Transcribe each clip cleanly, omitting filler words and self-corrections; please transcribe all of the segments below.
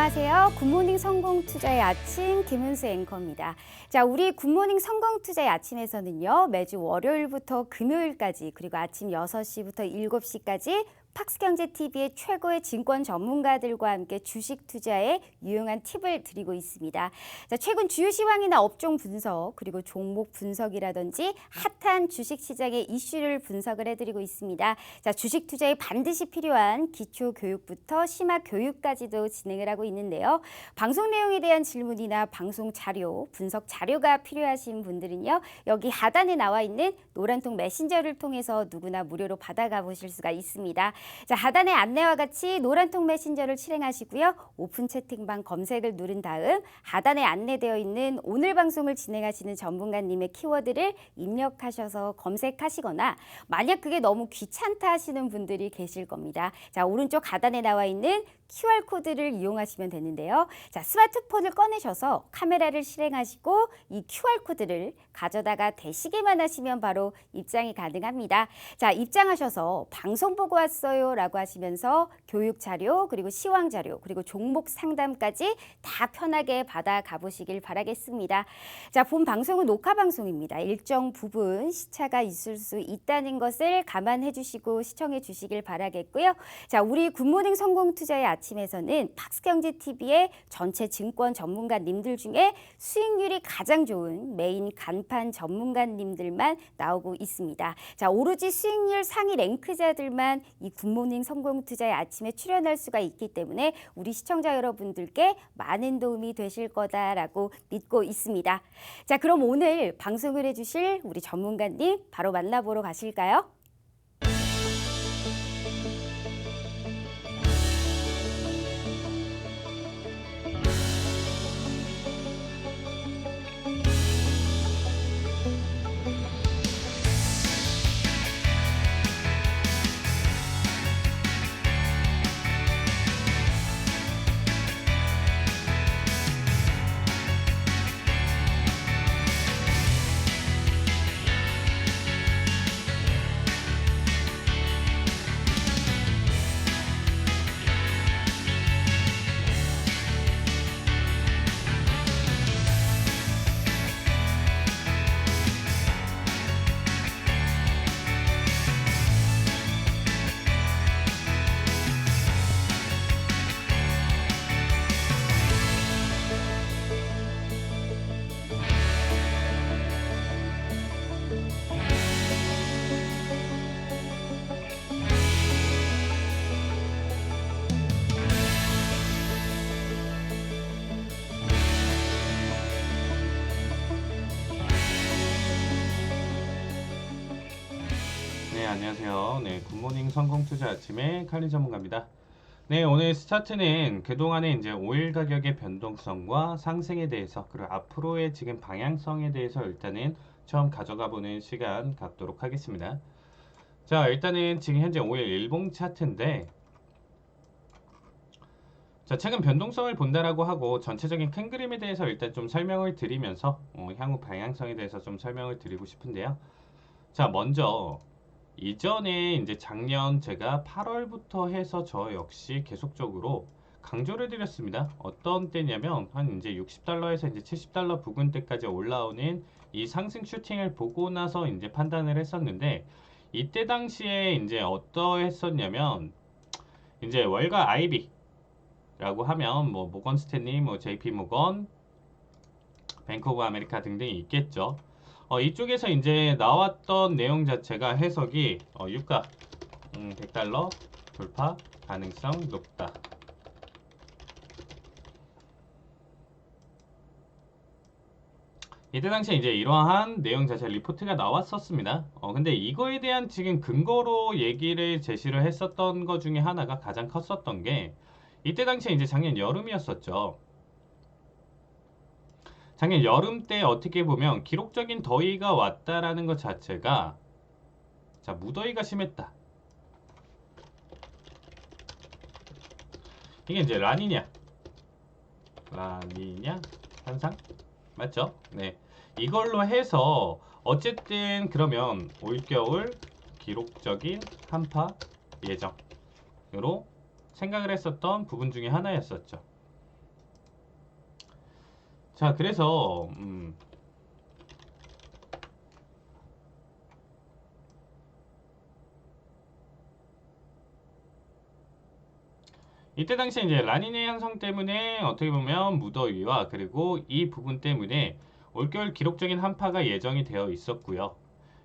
안녕하세요. 굿모닝 성공투자의 아침 김은수 앵커입니다. 자, 우리 굿모닝 성공투자의 아침에서는요. 매주 월요일부터 금요일까지 그리고 아침 6시부터 7시까지 팍스경제TV의 최고의 증권 전문가들과 함께 주식 투자에 유용한 팁을 드리고 있습니다. 자, 최근 주요 시황이나 업종 분석 그리고 종목 분석이라든지 핫한 주식 시장의 이슈를 분석을 해드리고 있습니다. 자, 주식 투자에 반드시 필요한 기초 교육부터 심화 교육까지도 진행을 하고 있는데요. 방송 내용에 대한 질문이나 방송 자료, 분석 자료가 필요하신 분들은요. 여기 하단에 나와 있는 노란통 메신저를 통해서 누구나 무료로 받아가 보실 수가 있습니다. 자, 하단의 안내와 같이 노란통 메신저를 실행하시고요. 오픈 채팅방 검색을 누른 다음 하단에 안내되어 있는 오늘 방송을 진행하시는 전문가님의 키워드를 입력하셔서 검색하시거나 만약 그게 너무 귀찮다 하시는 분들이 계실 겁니다. 자, 오른쪽 하단에 나와 있는 QR코드를 이용하시면 되는데요. 자, 스마트폰을 꺼내셔서 카메라를 실행하시고 이 QR코드를 가져다가 대시기만 하시면 바로 입장이 가능합니다. 자, 입장하셔서 방송 보고 왔어요 라고 하시면서 교육 자료 그리고 시황 자료 그리고 종목 상담까지 다 편하게 받아 가보시길 바라겠습니다. 자, 본 방송은 녹화 방송입니다. 일정 부분 시차가 있을 수 있다는 것을 감안해 주시고 시청해 주시길 바라겠고요. 자, 우리 굿모닝 성공투자의 아침에서는 팍스경제TV의 전체 증권 전문가님들 중에 수익률이 가장 좋은 메인 간판 전문가님들만 나오고 있습니다. 자, 오로지 수익률 상위 랭크자들만 이 굿모닝 성공투자의 아침에 출연할 수가 있기 때문에 우리 시청자 여러분들께 많은 도움이 되실 거다라고 믿고 있습니다. 자, 그럼 오늘 방송을 해주실 우리 전문가님 바로 만나보러 가실까요? 네, 안녕하세요. 네, 굿모닝 성공투자 아침의 칼리 전문가입니다. 네, 오늘 스타트는 그동안의 이제 오일 가격의 변동성과 상승에 대해서 그리고 앞으로의 지금 방향성에 대해서 일단은 처음 가져가 보는 시간 갖도록 하겠습니다. 자, 일단은 지금 현재 오일 일봉 차트인데 자, 최근 변동성을 본다라고 하고 전체적인 큰 그림에 대해서 일단 좀 설명을 드리면서 향후 방향성에 대해서 좀 설명을 드리고 싶은데요. 자, 먼저 이전에 이제 작년 제가 8월부터 해서 저 역시 계속적으로 강조를 드렸습니다. 어떤 때냐면 한 이제 60달러에서 이제 70달러 부근대까지 올라오는 이 상승 슈팅을 보고 나서 이제 판단을 했었는데 이때 당시에 이제 어떠했었냐면 이제 월가 IB라고 하면 뭐 모건 스탠리, 뭐 JP 모건, 뱅크 오브 아메리카 등등이 있겠죠. 이쪽에서 이제 나왔던 내용 자체가 해석이 유가 100달러 돌파 가능성 높다. 이때 당시에 이제 이러한 내용 자체 리포트가 나왔었습니다. 근데 이거에 대한 지금 근거로 얘기를 제시를 했었던 것 중에 하나가 가장 컸었던 게 이때 당시에 이제 작년 여름이었었죠. 작년 여름 때 어떻게 보면 기록적인 더위가 왔다라는 것 자체가 자, 무더위가 심했다. 이게 이제 라니냐 현상 맞죠? 네, 이걸로 해서 어쨌든 그러면 올겨울 기록적인 한파 예정으로 생각을 했었던 부분 중에 하나였었죠. 자, 그래서 이때 당시에 이제 라니냐 현상 때문에 어떻게 보면 무더위와 그리고 이 부분 때문에 올겨울 기록적인 한파가 예정이 되어 있었고요.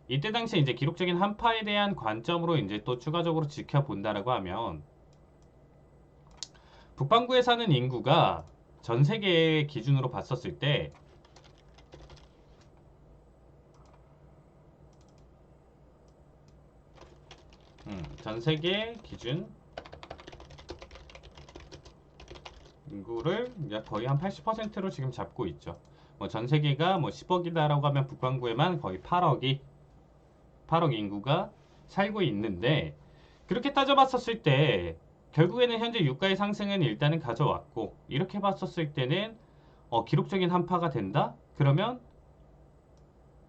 이때 당시에 이제 기록적인 한파에 대한 관점으로 이제 또 추가적으로 지켜본다라고 하면 북반구에 사는 인구가 전 세계 기준으로 봤었을 때 전 세계 기준 인구를 거의 한 80%로 지금 잡고 있죠. 뭐 전 세계가 뭐 10억이다라고 하면 북반구에만 거의 8억 인구가 살고 있는데 그렇게 따져봤었을 때 결국에는 현재 유가의 상승은 일단은 가져왔고 이렇게 봤었을 때는 기록적인 한파가 된다? 그러면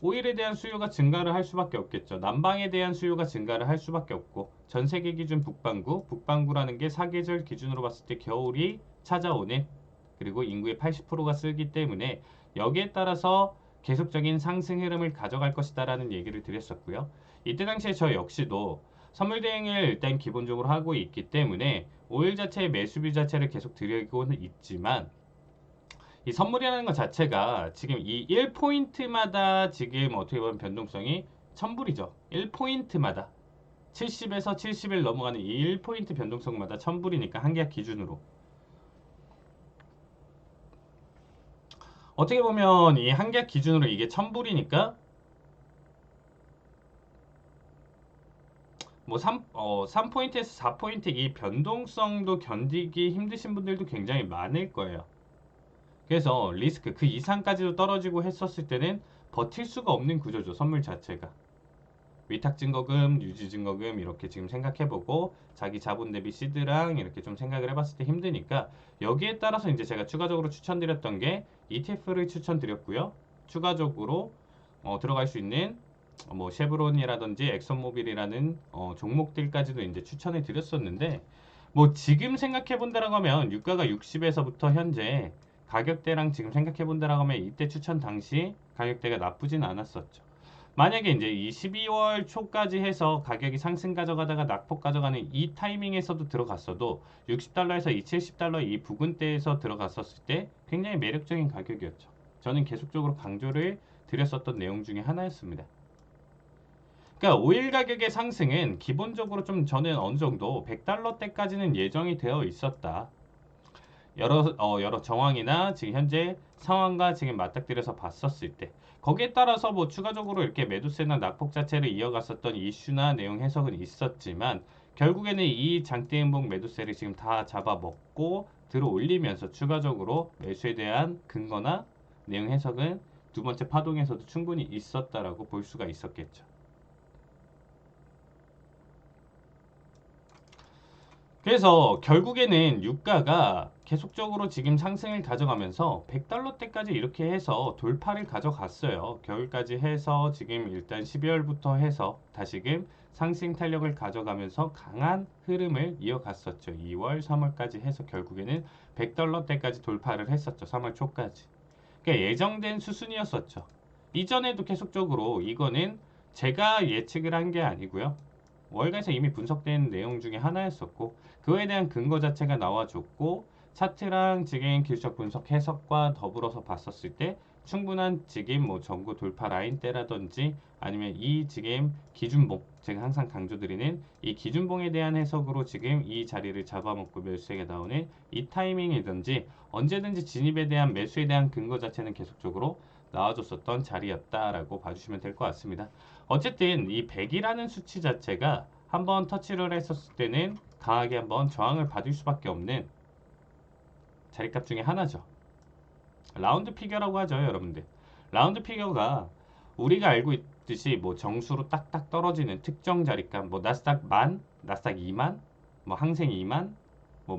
오일에 대한 수요가 증가를 할 수밖에 없겠죠. 난방에 대한 수요가 증가를 할 수밖에 없고 전 세계 기준 북반구라는 게 사계절 기준으로 봤을 때 겨울이 찾아오는 그리고 인구의 80%가 쓰기 때문에 여기에 따라서 계속적인 상승 흐름을 가져갈 것이다라는 얘기를 드렸었고요. 이때 당시에 저 역시도 선물 대행을 일단 기본적으로 하고 있기 때문에 오일 자체의 매수비 자체를 계속 드리고는 있지만 이 선물이라는 것 자체가 지금 이 1포인트마다 지금 어떻게 보면 변동성이 1000불이죠. 1포인트마다 70에서 70일 넘어가는 이 1포인트 변동성마다 1000불이니까 한 계약 기준으로 어떻게 보면 이 한 계약 기준으로 이게 1000불이니까 뭐 3포인트에서 4포인트 이 변동성도 견디기 힘드신 분들도 굉장히 많을 거예요. 그래서 리스크 그 이상까지도 떨어지고 했었을 때는 버틸 수가 없는 구조죠. 선물 자체가. 위탁증거금, 유지증거금 이렇게 지금 생각해보고 자기 자본 대비 시드랑 이렇게 좀 생각을 해봤을 때 힘드니까 여기에 따라서 이제 제가 추가적으로 추천드렸던 게 ETF를 추천드렸고요. 추가적으로 들어갈 수 있는 뭐 쉐브론이라든지 엑선모빌이라는 종목들까지도 이제 추천해 드렸었는데 뭐 지금 생각해 본다라고 하면 유가가 60에서부터 현재 가격대랑 지금 생각해 본다라고 하면 이때 추천 당시 가격대가 나쁘진 않았었죠. 만약에 이제 이 12월 초까지 해서 가격이 상승 가져가다가 낙폭 가져가는 이 타이밍에서도 들어갔어도 60달러에서 이 70달러 이 부근대에서 들어갔었을 때 굉장히 매력적인 가격이었죠. 저는 계속적으로 강조를 드렸었던 내용 중에 하나였습니다. 그러니까 오일 가격의 상승은 기본적으로 좀 저는 어느 정도 100달러대까지는 예정이 되어 있었다. 여러 정황이나 지금 현재 상황과 지금 맞닥뜨려서 봤었을 때 거기에 따라서 뭐 추가적으로 이렇게 매도세나 낙폭 자체를 이어갔었던 이슈나 내용 해석은 있었지만 결국에는 이 장대음봉 매도세를 지금 다 잡아먹고 들어 올리면서 추가적으로 매수에 대한 근거나 내용 해석은 두 번째 파동에서도 충분히 있었다라고 볼 수가 있었겠죠. 그래서 결국에는 유가가 계속적으로 지금 상승을 가져가면서 100달러대까지 이렇게 해서 돌파를 가져갔어요. 겨울까지 해서 지금 일단 12월부터 해서 다시금 상승 탄력을 가져가면서 강한 흐름을 이어갔었죠. 2월, 3월까지 해서 결국에는 100달러대까지 돌파를 했었죠. 3월 초까지. 그러니까 예정된 수순이었었죠. 이전에도 계속적으로 이거는 제가 예측을 한 게 아니고요. 월가에서 이미 분석된 내용 중에 하나였었고 그거에 대한 근거 자체가 나와줬고 차트랑 지금 기술적 분석 해석과 더불어서 봤었을 때 충분한 지금 뭐 전고 돌파 라인대라든지 아니면 이 지금 기준봉 제가 항상 강조드리는 이 기준봉에 대한 해석으로 지금 이 자리를 잡아먹고 매수세가 나오는 이 타이밍이든지 언제든지 진입에 대한 매수에 대한 근거 자체는 계속적으로 나와줬었던 자리였다라고 봐주시면 될 것 같습니다. 어쨌든 이 100이라는 수치 자체가 한번 터치를 했었을 때는 강하게 한번 저항을 받을 수밖에 없는 자리값 중에 하나죠. 라운드 피겨라고 하죠, 여러분들. 라운드 피겨가 우리가 알고 있듯이 뭐 정수로 딱딱 떨어지는 특정 자리값, 뭐 나스닥 만, 나스닥 2만, 뭐 항생 2만, 뭐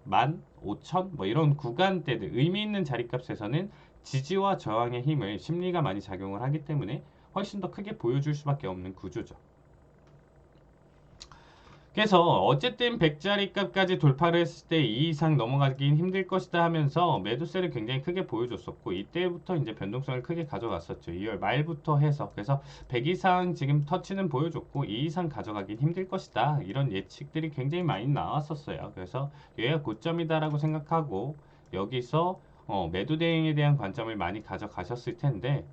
만 5천, 뭐 이런 구간대들 의미 있는 자리값에서는 지지와 저항의 힘을 심리가 많이 작용을 하기 때문에 훨씬 더 크게 보여줄 수밖에 없는 구조죠. 그래서 어쨌든 100짜리 값까지 돌파를 했을 때 2 이상 넘어가긴 힘들 것이다 하면서 매도세를 굉장히 크게 보여줬었고, 이때부터 이제 변동성을 크게 가져갔었죠. 2월 말부터 해서. 그래서 100 이상 지금 터치는 보여줬고 2 이상 가져가긴 힘들 것이다, 이런 예측들이 굉장히 많이 나왔었어요. 그래서 여기가 고점이다라고 생각하고 여기서 매도 대응에 대한 관점을 많이 가져가셨을 텐데,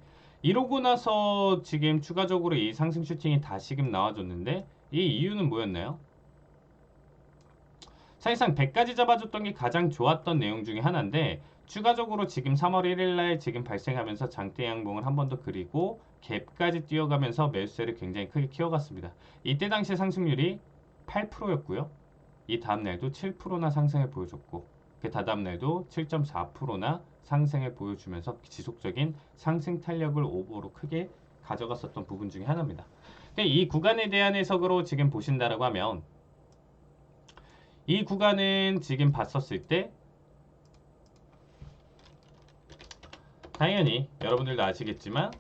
이러고 나서 지금 추가적으로 이 상승 슈팅이 다시금 나와줬는데, 이 이유는 뭐였나요? 사실상 100까지 잡아줬던 게 가장 좋았던 내용 중에 하나인데, 추가적으로 지금 3월 1일 날 지금 발생하면서 장대 양봉을 한 번 더 그리고 갭까지 뛰어가면서 매수세를 굉장히 크게 키워갔습니다. 이때 당시 상승률이 8%였고요. 이 다음 날도 7%나 상승을 보여줬고, 그 다다음 날도 7.4%나 상승을 보여주면서 지속적인 상승 탄력을 오버로 크게 가져갔었던 부분 중에 하나입니다. 근데 이 구간에 대한 해석으로 지금 보신다라고 하면, 이 구간은 지금 봤었을 때 당연히 여러분들도 아시겠지만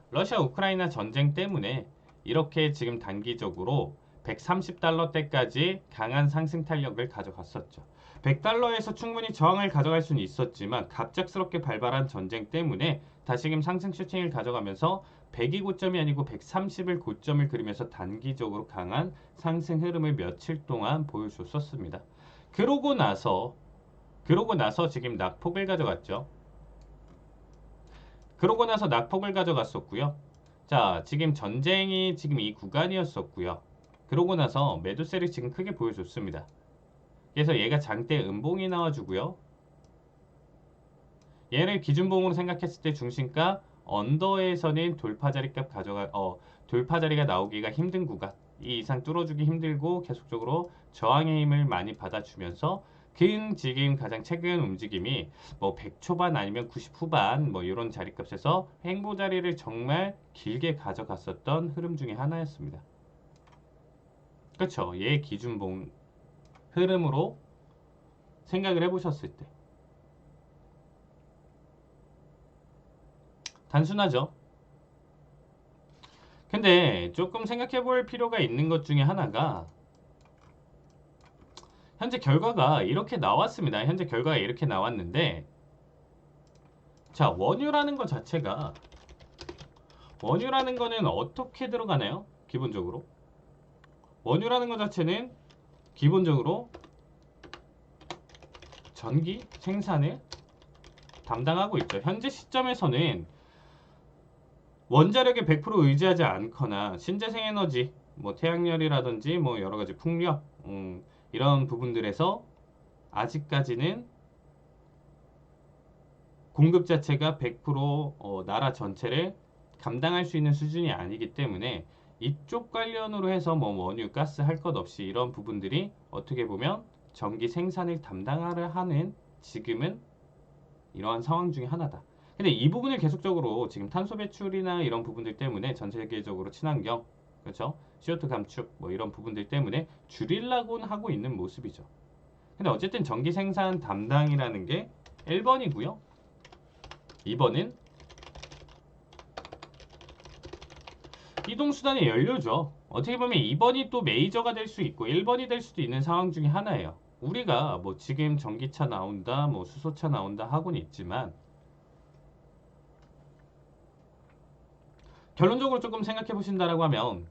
러시아 우크라이나 전쟁 때문에 이렇게 지금 단기적으로 130달러대까지 강한 상승 탄력을 가져갔었죠. 100달러에서 충분히 저항을 가져갈 수는 있었지만 갑작스럽게 발발한 전쟁 때문에 다시금 상승 슈팅을 가져가면서 100이 고점이 아니고 130을 고점을 그리면서 단기적으로 강한 상승 흐름을 며칠 동안 보여줬었습니다. 그러고 나서 지금 낙폭을 가져갔죠. 그러고 나서 낙폭을 가져갔었고요. 자, 지금 전쟁이 지금 이 구간이었었고요. 그러고 나서 매도세를 지금 크게 보여줬습니다. 그래서 얘가 장대 음봉이 나와주고요. 얘를 기준봉으로 생각했을 때 중심가 언더에서는 돌파자리가 나오기가 힘든 구간, 이 이상 뚫어주기 힘들고 계속적으로 저항의 힘을 많이 받아주면서 지금 가장 최근 움직임이 뭐 100 초반 아니면 90 후반 뭐 이런 자리값에서 횡보 자리를 정말 길게 가져갔었던 흐름 중에 하나였습니다. 그렇죠. 얘 기준봉 흐름으로 생각을 해보셨을 때 단순하죠. 근데 조금 생각해 볼 필요가 있는 것 중에 하나가, 현재 결과가 이렇게 나왔습니다. 현재 결과가 이렇게 나왔는데, 자, 원유라는 것 자체가, 원유라는 거는 어떻게 들어가나요? 기본적으로 원유라는 것 자체는 기본적으로 전기 생산을 담당하고 있죠. 현재 시점에서는 원자력에 100% 의지하지 않거나 신재생에너지, 뭐 태양열이라든지 뭐 여러 가지 풍력, 이런 부분들에서 아직까지는 공급 자체가 100% 나라 전체를 감당할 수 있는 수준이 아니기 때문에 이쪽 관련으로 해서 뭐 원유, 가스 할 것 없이 이런 부분들이 어떻게 보면 전기 생산을 담당하려 하는 지금은 이러한 상황 중에 하나다. 근데 이 부분을 계속적으로 지금 탄소 배출이나 이런 부분들 때문에 전 세계적으로 친환경, 그렇죠? CO2 감축 뭐 이런 부분들 때문에 줄이려고는 하고 있는 모습이죠. 근데 어쨌든 전기 생산 담당이라는 게 1번이고요. 2번은 이동수단의 연료죠. 어떻게 보면 2번이 또 메이저가 될 수 있고 1번이 될 수도 있는 상황 중에 하나예요. 우리가 뭐 지금 전기차 나온다, 뭐 수소차 나온다 하고는 있지만, 결론적으로 조금 생각해 보신다라고 하면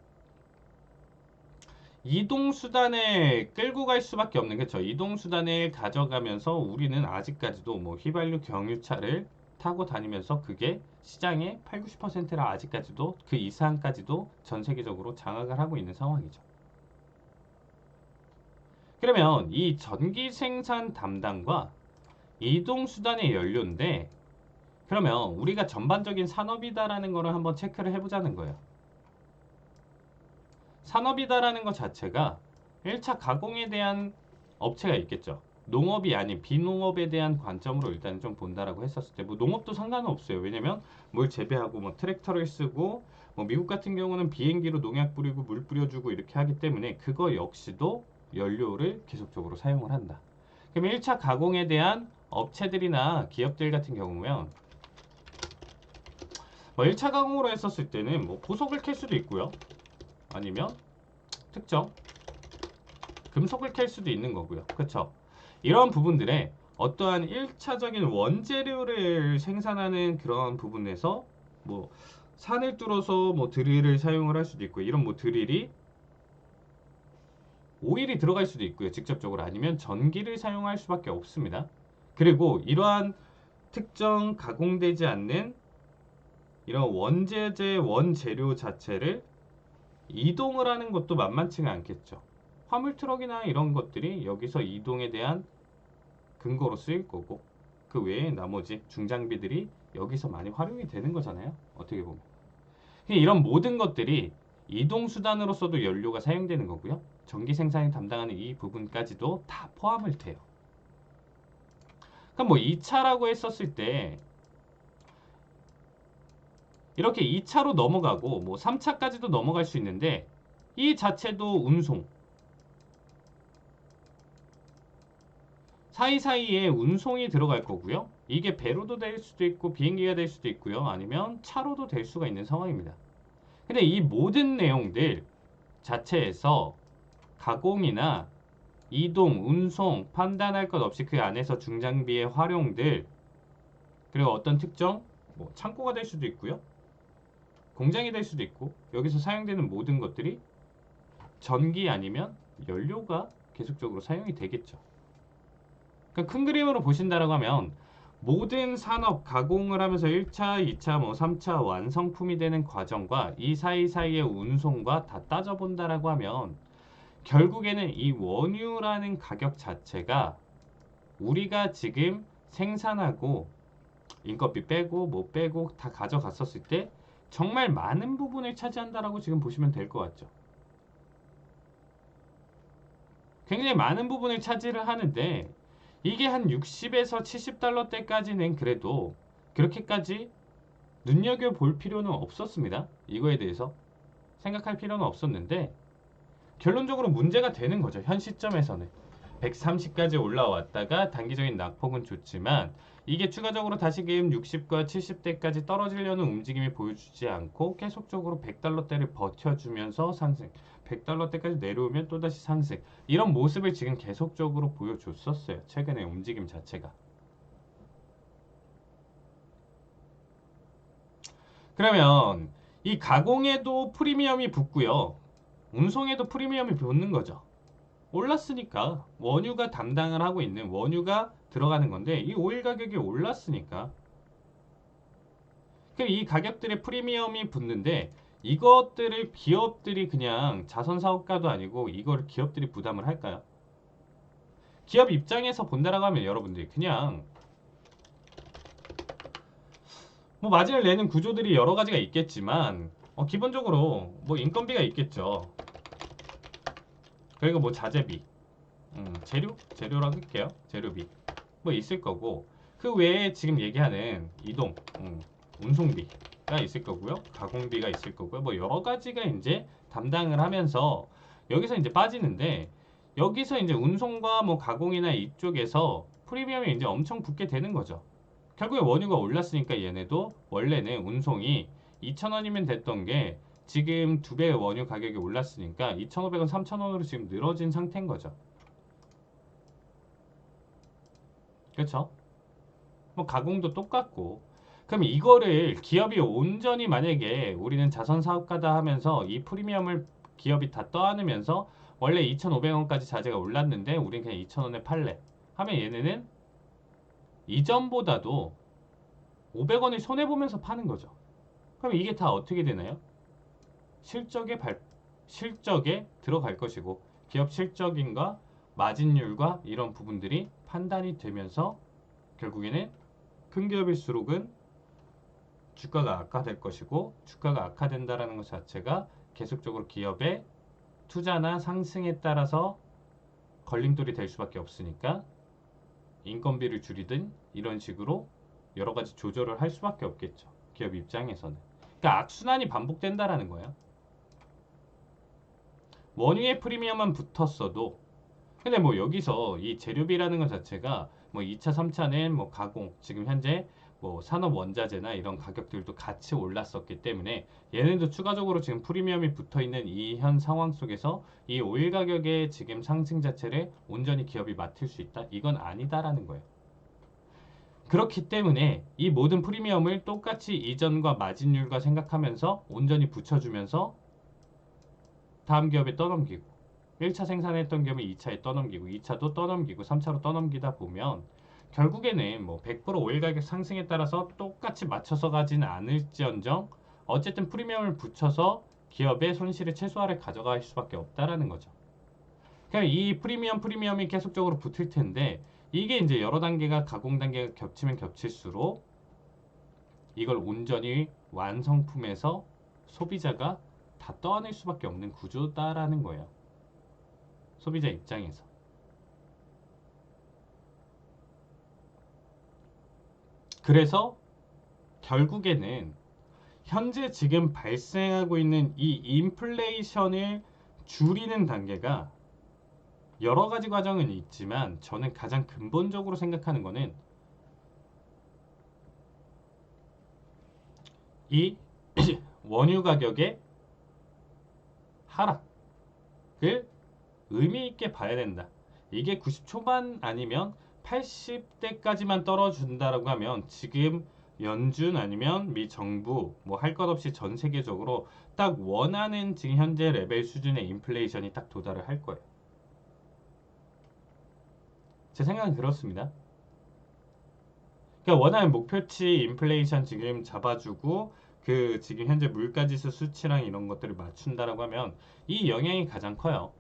이동수단을 끌고 갈 수밖에 없는, 그렇죠? 이동수단을 가져가면서 우리는 아직까지도 뭐 휘발유 경유차를 타고 다니면서 그게 시장의 8, 90%라 아직까지도 그 이상까지도 전 세계적으로 장악을 하고 있는 상황이죠. 그러면 이 전기 생산 담당과 이동수단의 연료인데, 그러면 우리가 전반적인 산업이다라는 거를 한번 체크를 해보자는 거예요. 산업이다라는 것 자체가 1차 가공에 대한 업체가 있겠죠. 농업이 아닌 비농업에 대한 관점으로 일단 좀 본다라고 했었을 때, 뭐 농업도 상관은 없어요. 왜냐면 뭘 재배하고 뭐 트랙터를 쓰고, 뭐 미국 같은 경우는 비행기로 농약 뿌리고 물 뿌려주고 이렇게 하기 때문에 그거 역시도 연료를 계속적으로 사용을 한다. 그럼 1차 가공에 대한 업체들이나 기업들 같은 경우면 뭐 1차 가공으로 했었을 때는 뭐 보석을 캘 수도 있고요. 아니면 특정 금속을 캘 수도 있는 거고요. 그렇죠? 이런 부분들에 어떠한 1차적인 원재료를 생산하는 그런 부분에서 뭐 산을 뚫어서 뭐 드릴을 사용을 할 수도 있고, 이런 뭐 드릴이 오일이 들어갈 수도 있고요. 직접적으로. 아니면 전기를 사용할 수밖에 없습니다. 그리고 이러한 특정 가공되지 않는 이런 원재재, 원재료 자체를 이동을 하는 것도 만만치가 않겠죠. 화물 트럭이나 이런 것들이 여기서 이동에 대한 근거로 쓰일 거고, 그 외에 나머지 중장비들이 여기서 많이 활용이 되는 거잖아요. 어떻게 보면. 이런 모든 것들이 이동 수단으로서도 연료가 사용되는 거고요. 전기 생산을 담당하는 이 부분까지도 다 포함을 돼요. 그럼 뭐 2차라고 했었을 때 이렇게 2차로 넘어가고 뭐 3차까지도 넘어갈 수 있는데, 이 자체도 운송, 사이사이에 운송이 들어갈 거고요. 이게 배로도 될 수도 있고 비행기가 될 수도 있고요. 아니면 차로도 될 수가 있는 상황입니다. 근데 이 모든 내용들 자체에서 가공이나 이동, 운송, 판단할 것 없이 그 안에서 중장비의 활용들, 그리고 어떤 특정 뭐 창고가 될 수도 있고요. 공장이 될 수도 있고, 여기서 사용되는 모든 것들이 전기 아니면 연료가 계속적으로 사용이 되겠죠. 그러니까 큰 그림으로 보신다라고 하면 모든 산업 가공을 하면서 1차, 2차, 뭐 3차 완성품이 되는 과정과 이 사이사이의 운송과 다 따져본다라고 하면 결국에는 이 원유라는 가격 자체가 우리가 지금 생산하고 인건비 빼고 뭐 빼고 다 가져갔었을 때 정말 많은 부분을 차지한다라고 지금 보시면 될 것 같죠. 굉장히 많은 부분을 차지를 하는데, 이게 한 60에서 70달러대까지는 그래도 그렇게까지 눈여겨볼 필요는 없었습니다. 이거에 대해서 생각할 필요는 없었는데, 결론적으로 문제가 되는 거죠. 현 시점에서는 130까지 올라왔다가 단기적인 낙폭은 좋지만, 이게 추가적으로 다시금 60과 70대까지 떨어지려는 움직임이 보여주지 않고 계속적으로 100달러대를 버텨주면서 상승, 100달러대까지 내려오면 또다시 상승, 이런 모습을 지금 계속적으로 보여줬었어요. 최근의 움직임 자체가. 그러면 이 가공에도 프리미엄이 붙고요, 운송에도 프리미엄이 붙는 거죠. 올랐으니까, 원유가 담당을 하고 있는, 원유가 들어가는 건데 이 오일 가격이 올랐으니까 그럼 이 가격들의 프리미엄이 붙는데, 이것들을 기업들이 그냥 자선 사업가도 아니고 이걸 기업들이 부담을 할까요? 기업 입장에서 본다라고 하면 여러분들이 그냥 뭐 마진을 내는 구조들이 여러 가지가 있겠지만, 기본적으로 뭐 인건비가 있겠죠. 그리고 뭐 자재비, 재료라고 할게요. 재료비 뭐 있을 거고, 그 외에 지금 얘기하는 이동, 운송비가 있을 거고요. 가공비가 있을 거고요. 뭐 여러 가지가 이제 담당을 하면서 여기서 이제 빠지는데, 여기서 이제 운송과 뭐 가공이나 이쪽에서 프리미엄이 이제 엄청 붙게 되는 거죠. 결국에 원유가 올랐으니까 얘네도 원래는 운송이 2,000원이면 됐던 게 지금 2배의 원유 가격이 올랐으니까 2,500원, 3,000원으로 지금 늘어진 상태인 거죠. 그렇죠? 뭐 가공도 똑같고. 그럼 이거를 기업이 온전히, 만약에 우리는 자선 사업가다 하면서 이 프리미엄을 기업이 다 떠안으면서 원래 2,500원까지 자재가 올랐는데 우린 그냥 2,000원에 팔래 하면, 얘네는 이전보다도 500원을 손해보면서 파는 거죠. 그럼 이게 다 어떻게 되나요? 실적에 들어갈 것이고, 기업 실적인가 마진율과 이런 부분들이 판단이 되면서 결국에는 큰 기업일수록은 주가가 악화될 것이고, 주가가 악화된다라는 것 자체가 계속적으로 기업의 투자나 상승에 따라서 걸림돌이 될 수밖에 없으니까 인건비를 줄이든 이런 식으로 여러 가지 조절을 할 수밖에 없겠죠. 기업 입장에서는. 그러니까 악순환이 반복된다라는 거예요. 원유의 프리미엄만 붙었어도, 근데 뭐 여기서 이 재료비라는 것 자체가 뭐 2차, 3차는 뭐 가공, 지금 현재 뭐 산업 원자재나 이런 가격들도 같이 올랐었기 때문에 얘네도 추가적으로 지금 프리미엄이 붙어 있는 이 현 상황 속에서 이 오일 가격의 지금 상승 자체를 온전히 기업이 맡을 수 있다? 이건 아니다라는 거예요. 그렇기 때문에 이 모든 프리미엄을 똑같이 이전과 마진율과 생각하면서 온전히 붙여주면서 다음 기업에 떠넘기고 1차 생산했던 기업을 2차에 떠넘기고 2차도 떠넘기고 3차로 떠넘기다 보면 결국에는 뭐 100% 오일 가격 상승에 따라서 똑같이 맞춰서 가진 않을지언정 어쨌든 프리미엄을 붙여서 기업의 손실의 최소화를 가져갈 수밖에 없다라는 거죠. 그냥 이 프리미엄이 계속적으로 붙을 텐데 이게 이제 여러 단계가 가공 단계가 겹치면 겹칠수록 이걸 온전히 완성품에서 소비자가 다 떠안을 수밖에 없는 구조다라는 거예요. 소비자 입장에서. 그래서 결국에는 현재 지금 발생하고 있는 이 인플레이션을 줄이는 단계가 여러 가지 과정은 있지만 저는 가장 근본적으로 생각하는 거는 이 원유 가격의 하락을 의미 있게 봐야 된다. 이게 90 초반 아니면 80대까지만 떨어준다라고 하면 지금 연준 아니면 미 정부 뭐 할 것 없이 전 세계적으로 딱 원하는 지금 현재 레벨 수준의 인플레이션이 딱 도달을 할 거예요. 제 생각은 그렇습니다. 그러니까 원하는 목표치 인플레이션 지금 잡아주고 그 지금 현재 물가지수 수치랑 이런 것들을 맞춘다라고 하면 이 영향이 가장 커요.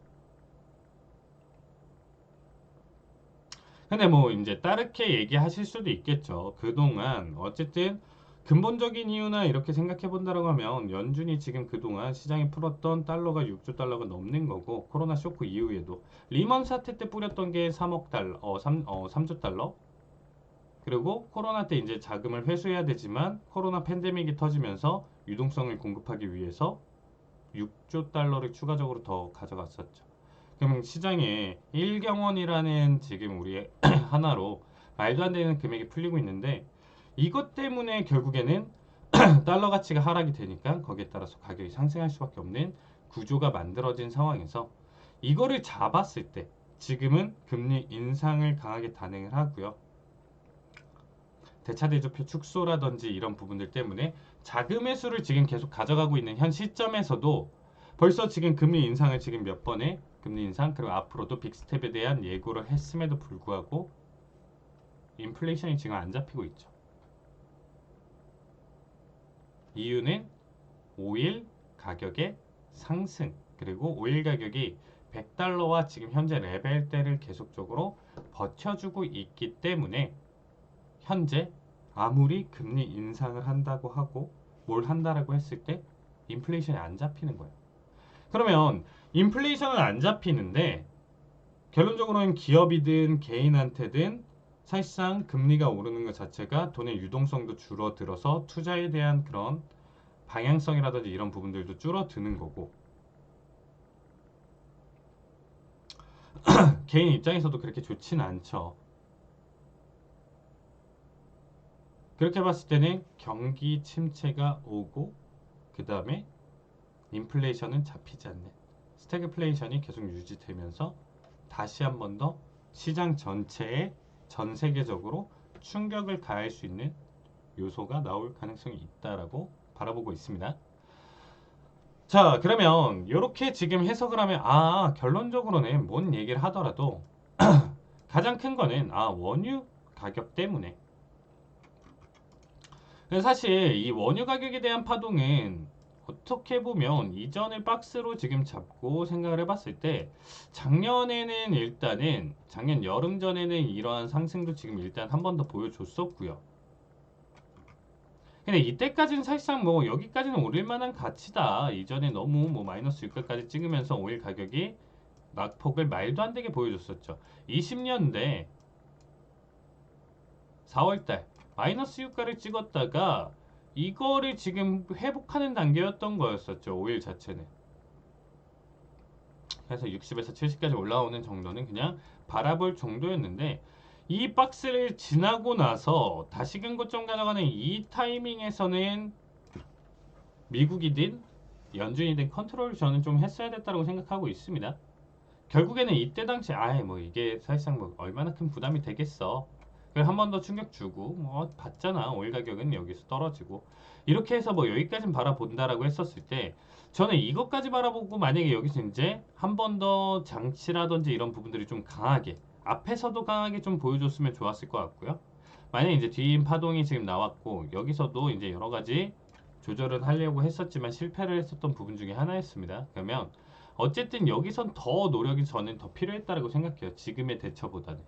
근데 뭐 이제 다르게 얘기하실 수도 있겠죠. 그동안 어쨌든 근본적인 이유나 이렇게 생각해 본다라고 하면 연준이 지금 그동안 시장에 풀었던 달러가 6조 달러가 넘는 거고 코로나 쇼크 이후에도 리먼 사태 때 뿌렸던 게 3억 달러, 3조 달러. 그리고 코로나 때 이제 자금을 회수해야 되지만 코로나 팬데믹이 터지면서 유동성을 공급하기 위해서 6조 달러를 추가적으로 더 가져갔었죠. 그럼 시장에 1경원이라는 지금 우리 하나로 말도 안 되는 금액이 풀리고 있는데 이것 때문에 결국에는 달러 가치가 하락이 되니까 거기에 따라서 가격이 상승할 수밖에 없는 구조가 만들어진 상황에서 이거를 잡았을 때 지금은 금리 인상을 강하게 단행을 하고요. 대차대조표 축소라든지 이런 부분들 때문에 자금의 수를 지금 계속 가져가고 있는 현 시점에서도 벌써 지금 금리 인상을 지금 몇 번의 금리 인상 그리고 앞으로도 빅스텝에 대한 예고를 했음에도 불구하고 인플레이션이 지금 안 잡히고 있죠. 이유는 오일 가격의 상승 그리고 오일 가격이 100달러와 지금 현재 레벨대를 계속적으로 버텨주고 있기 때문에 현재 아무리 금리 인상을 한다고 하고 뭘 한다라고 했을 때 인플레이션이 안 잡히는 거예요. 그러면 인플레이션은 안 잡히는데 결론적으로는 기업이든 개인한테든 사실상 금리가 오르는 것 자체가 돈의 유동성도 줄어들어서 투자에 대한 그런 방향성이라든지 이런 부분들도 줄어드는 거고 개인 입장에서도 그렇게 좋지는 않죠. 그렇게 봤을 때는 경기 침체가 오고 그 다음에 인플레이션은 잡히지 않는 스태그플레이션이 계속 유지되면서 다시 한 번 더 시장 전체에 전 세계적으로 충격을 가할 수 있는 요소가 나올 가능성이 있다라고 바라보고 있습니다. 자, 그러면 이렇게 지금 해석을 하면 결론적으로는 뭔 얘기를 하더라도 가장 큰 거는 원유 가격 때문에 사실 이 원유 가격에 대한 파동은 어떻게 보면 이전을 박스로 지금 잡고 생각을 해봤을 때 작년에는 일단은 작년 여름 전에는 이러한 상승도 지금 일단 한 번 더 보여줬었고요. 근데 이때까지는 사실상 뭐 여기까지는 오를 만한 가치다. 이전에 너무 뭐 마이너스 6까지 찍으면서 오일 가격이 낙폭을 말도 안 되게 보여줬었죠. 20년대 4월달 마이너스 유가를 찍었다가 이거를 지금 회복하는 단계였던 거였었죠. 오일 자체는. 그래서 60에서 70까지 올라오는 정도는 그냥 바라볼 정도였는데 이 박스를 지나고 나서 다시금 고점 가져가는 이 타이밍에서는 미국이든 연준이든 컨트롤을 저는 좀 했어야 됐다고 생각하고 있습니다. 결국에는 이때 당시 아예 뭐 이게 사실상 뭐 얼마나 큰 부담이 되겠어. 그래서 한 번 더 충격 주고 뭐 봤잖아. 오일 가격은 여기서 떨어지고 이렇게 해서 뭐 여기까지는 바라본다라고 했었을 때 저는 이것까지 바라보고 만약에 여기서 이제 한 번 더 장치라든지 이런 부분들이 좀 강하게 앞에서도 강하게 좀 보여줬으면 좋았을 것 같고요. 만약에 이제 뒤인 파동이 지금 나왔고 여기서도 이제 여러 가지 조절을 하려고 했었지만 실패를 했었던 부분 중에 하나였습니다. 그러면 어쨌든 여기선 더 노력이 저는 더 필요했다고 생각해요. 지금의 대처보다는.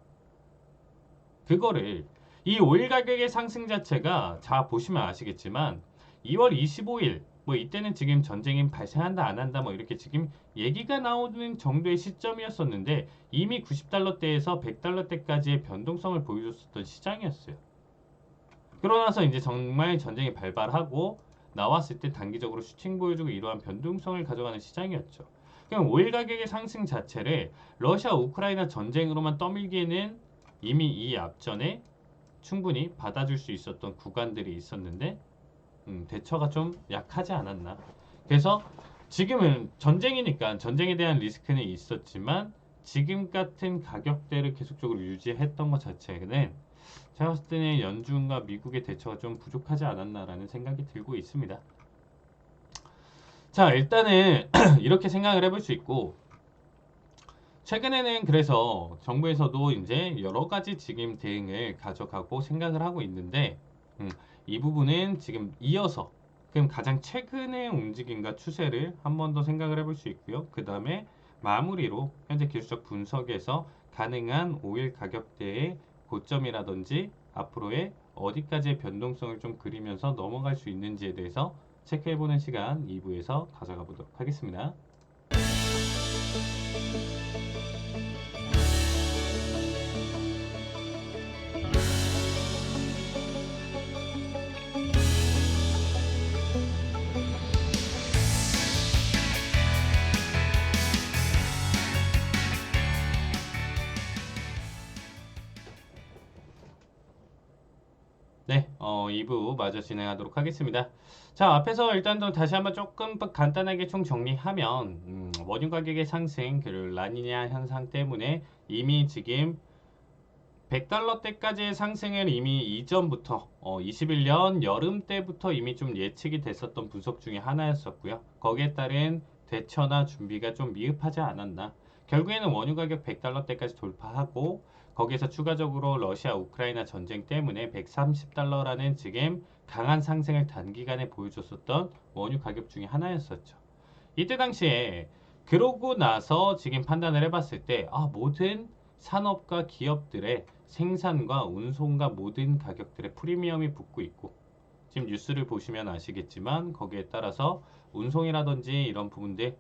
그거를 이 오일 가격의 상승 자체가 자 보시면 아시겠지만 2월 25일 뭐 이때는 지금 전쟁이 발생한다 안 한다 뭐 이렇게 지금 얘기가 나오는 정도의 시점이었었는데 이미 90달러대에서 100달러대까지의 변동성을 보여줬었던 시장이었어요. 그러고 나서 이제 정말 전쟁이 발발하고 나왔을 때 단기적으로 슈팅 보여주고 이러한 변동성을 가져가는 시장이었죠. 그럼 오일 가격의 상승 자체를 러시아 우크라이나 전쟁으로만 떠밀기에는 이미 이 앞전에 충분히 받아줄 수 있었던 구간들이 있었는데 대처가 좀 약하지 않았나. 그래서 지금은 전쟁이니까 전쟁에 대한 리스크는 있었지만 지금 같은 가격대를 계속적으로 유지했던 것 자체는 제가 봤을 때는 연준과 미국의 대처가 좀 부족하지 않았나라는 생각이 들고 있습니다. 자, 일단은 이렇게 생각을 해볼 수 있고 최근에는 그래서 정부에서도 이제 여러 가지 지금 대응을 가져가고 생각을 하고 있는데 이 부분은 지금 이어서 그럼 가장 최근의 움직임과 추세를 한 번 더 생각을 해볼 수 있고요. 그 다음에 마무리로 현재 기술적 분석에서 가능한 오일 가격대의 고점이라든지 앞으로의 어디까지의 변동성을 좀 그리면서 넘어갈 수 있는지에 대해서 체크해보는 시간 2부에서 가져가 보도록 하겠습니다. 네, 2부 마저 진행하도록 하겠습니다. 자, 앞에서 일단 또 다시 한번 조금 간단하게 총 정리하면 원유 가격의 상승, 그리고 라니냐 현상 때문에 이미 지금 100달러대까지의 상승을 이미 이전부터 21년 여름 때부터 이미 좀 예측이 됐었던 분석 중에 하나였었고요. 거기에 따른 대처나 준비가 좀 미흡하지 않았나. 결국에는 원유 가격 100달러대까지 돌파하고 거기에서 추가적으로 러시아 우크라이나 전쟁 때문에 130달러라는 지금 강한 상승을 단기간에 보여줬었던 원유 가격 중에 하나였었죠. 이때 당시에 그러고 나서 지금 판단을 해봤을 때 모든 산업과 기업들의 생산과 운송과 모든 가격들의 프리미엄이 붙고 있고 지금 뉴스를 보시면 아시겠지만 거기에 따라서 운송이라든지 이런 부분들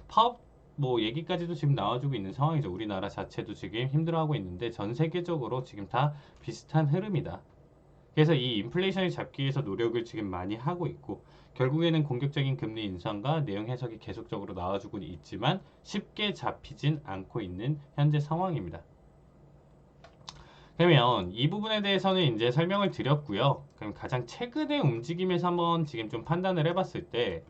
파업 뭐 얘기까지도 지금 나와주고 있는 상황이죠. 우리나라 자체도 지금 힘들어하고 있는데 전 세계적으로 지금 다 비슷한 흐름이다. 그래서 이 인플레이션을 잡기 위해서 노력을 지금 많이 하고 있고 결국에는 공격적인 금리 인상과 내용 해석이 계속적으로 나와주고 있지만 쉽게 잡히진 않고 있는 현재 상황입니다. 그러면 이 부분에 대해서는 이제 설명을 드렸고요. 그럼 가장 최근의 움직임에서 한번 지금 좀 판단을 해봤을 때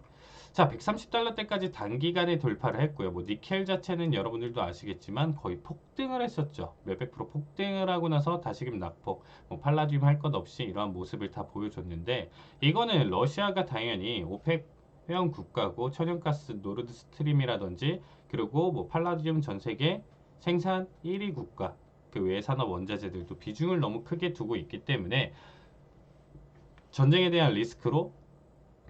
자, 130달러대까지 단기간에 돌파를 했고요. 뭐 니켈 자체는 여러분들도 아시겠지만 거의 폭등을 했었죠. 몇백 프로 폭등을 하고 나서 다시금 낙폭, 뭐 팔라듐 할 것 없이 이러한 모습을 다 보여줬는데 이거는 러시아가 당연히 오펙 회원 국가고 천연가스 노르드 스트림이라든지 그리고 뭐 팔라듐 전 세계 생산 1위 국가 그 외 산업 원자재들도 비중을 너무 크게 두고 있기 때문에 전쟁에 대한 리스크로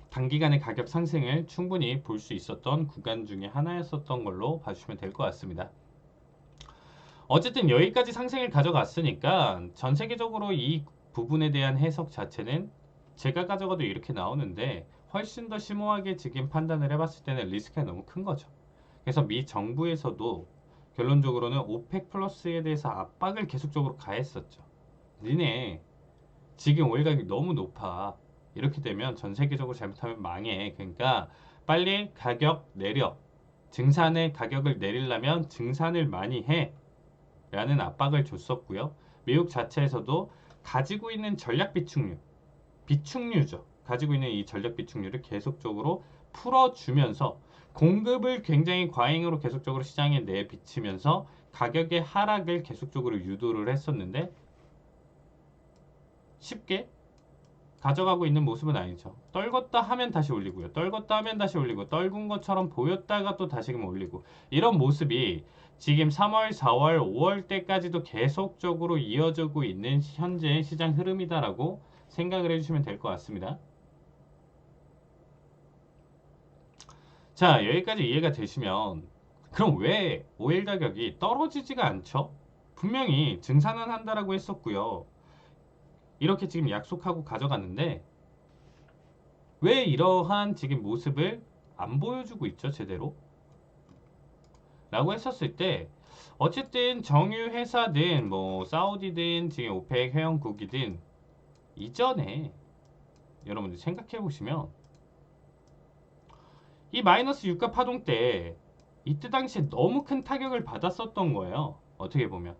단기간의 가격 상승을 충분히 볼 수 있었던 구간 중에 하나였었던 걸로 봐주시면 될 것 같습니다. 어쨌든 여기까지 상승을 가져갔으니까 전 세계적으로 이 부분에 대한 해석 자체는 제가 가져가도 이렇게 나오는데 훨씬 더 심오하게 지금 판단을 해봤을 때는 리스크가 너무 큰 거죠. 그래서 미 정부에서도 결론적으로는 오펙 플러스에 대해서 압박을 계속적으로 가했었죠. 니네 지금 오일 가격이 너무 높아. 이렇게 되면 전 세계적으로 잘못하면 망해. 그러니까 빨리 가격 내려. 증산의 가격을 내리려면 증산을 많이 해. 라는 압박을 줬었고요. 미국 자체에서도 가지고 있는 전략 비축류죠. 가지고 있는 이 전략 비축류를 계속적으로 풀어주면서 공급을 굉장히 과잉으로 계속적으로 시장에 내비치면서 가격의 하락을 계속적으로 유도를 했었는데 쉽게 가져가고 있는 모습은 아니죠. 떨궜다 하면 다시 올리고요. 떨궜다 하면 다시 올리고 떨군 것처럼 보였다가 또 다시금 올리고 이런 모습이 지금 3월, 4월, 5월 때까지도 계속적으로 이어지고 있는 현재의 시장 흐름이다라고 생각을 해주시면 될 것 같습니다. 자, 여기까지 이해가 되시면 그럼 왜 오일 가격이 떨어지지가 않죠? 분명히 증산은 한다라고 했었고요. 이렇게 지금 약속하고 가져갔는데 왜 이러한 지금 모습을 안 보여주고 있죠, 제대로? 라고 했었을 때 어쨌든 정유 회사든 뭐 사우디든 지금 오펙 회원국이든 이전에 여러분들 생각해 보시면 이 마이너스 유가 파동 때 이때 당시에 너무 큰 타격을 받았었던 거예요. 어떻게 보면